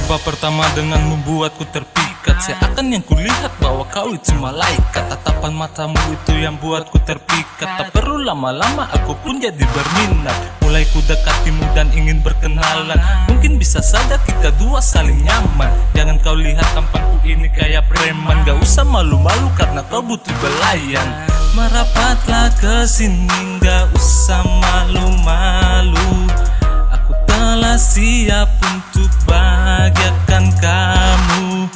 Jumpa pertama dengan membuatku terpikat. Seakan yang kulihat bahwa kau itu malaikat. Tatapan matamu itu yang buatku terpikat. Tak perlu lama-lama aku pun jadi berminat. Mulai ku dekatimu dan ingin berkenalan. Mungkin bisa saja kita dua saling nyaman. Jangan kau lihat tampangku ini kayak preman. Gak usah malu-malu karena kau butuh belayan. Merapatlah ke sini, gak usah malu-malu. Aku telah siap untuk bahagiakan kamu.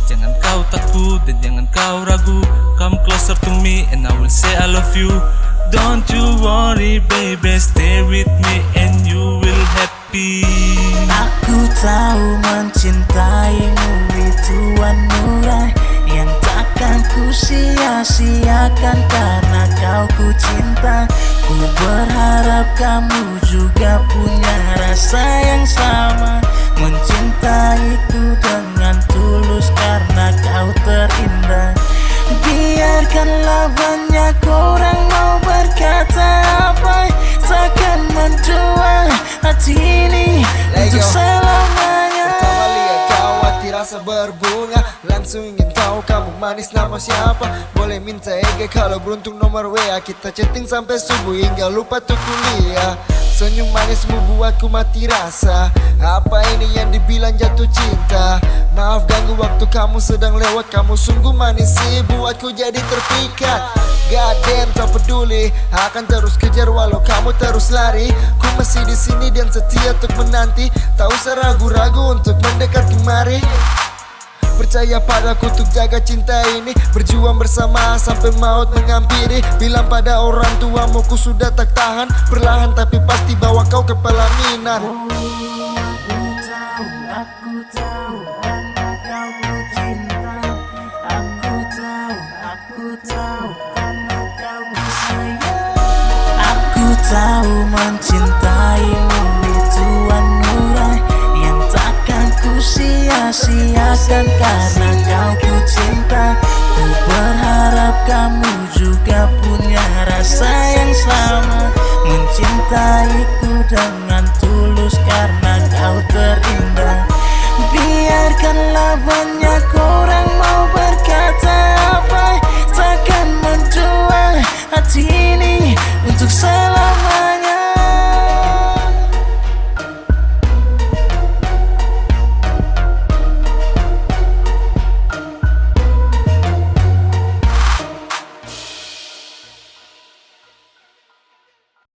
Jangan kau takut dan jangan kau ragu. Come closer to me and I will say I love you. Don't you worry baby, stay with me and you will happy. Aku tahu mencintaimu itu anugerah yang takkan ku sia-siakan karena kau ku cinta. Ku berharap kamu juga punya rasa yang sama, mencintaiku dengan tulus karena kau terindah. Biarkanlah banyak orang mau berkata apa, takkan menjual hati ini untuk selamanya. Pertama lihat kau hati rasa berbunga, langsung ingin tahu kamu manis nama siapa. Boleh minta EG kalau beruntung nomor WA. Kita chatting sampai subuh hingga lupa tuh kuliah. Senyum manismu buatku mati rasa. Apa ini yang dibilang jatuh cinta? Maaf ganggu waktu kamu sedang lewat. Kamu sungguh manis sih buatku jadi terpikat. God damn tak peduli, akan terus kejar walau kamu terus lari. Ku masih di sini dan setia untuk menanti. Tak usah ragu-ragu untuk mendekat kemari. Percaya padaku untuk jaga cinta ini, berjuang bersama sampai maut menghampiri. Bilang pada orang tuamu ku sudah tak tahan, perlahan tapi pasti bawa kau ke pelaminan. Aku tahu karena kau ku cinta. Aku tahu karena kau ku sayang. Aku tahu mencintaimu itu anugerah yang takkan ku sia-siakan karena kau ku cinta. Ku berharap kamu juga punya rasa yang sama, mencintaiku dengan